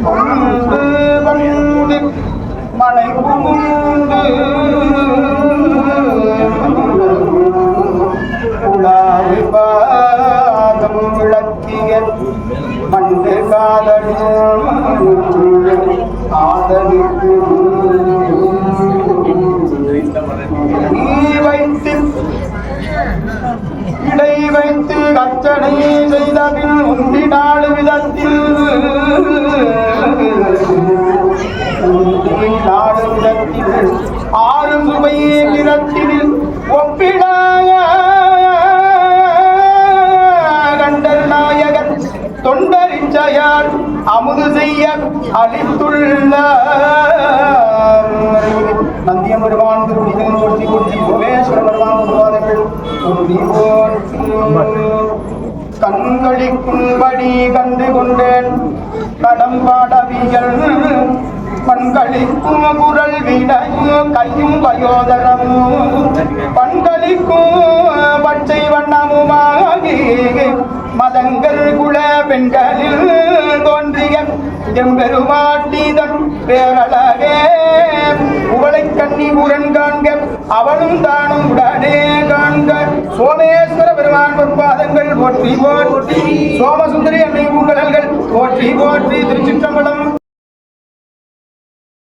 கொண்டு வந்து மலை புகுந்து உலாவி பாதம் விளக்கிய மண்டு காதலும் ஆதரித்து வைத்து இடை வைத்து அர்ச்சனை செய்த பின் உந்தினாடு விதத்தில் நாடு விதத்தில் ஆறு சுவையே நிறத்தில் ஒப்பிடாய கண்டர் நாயகன் தொண்டரிச்சையால் அமுது செய்ய அளித்துள்ள நந்தியம் பெருமான் திருப்பதிகள் போற்றி போற்றி சோமேஸ்வர பெருமான் திருவாதங்கள் கண்களிக்கும்படி கண்டு கொண்டேன் கடம்பாடவியல் பண்களிக்கும் குரல் விடையும் கையும் வயோதரமும் பண்களிக்கும் பச்சை வண்ணமுமாகி மதங்கள் குல பெண்களில் தோன்றிய எம்பெருமாட்டிதன் பேரழகே உவளை கண்ணி உரன் காண்க அவளும் தானும் உடனே காண்க சோமேஸ்வர பெருமான் பொற்பாதங்கள் போற்றி போற்றி சோமசுந்தரி அன்னை பூங்கடல்கள் போற்றி போற்றி திருச்சிற்றம்பலம்.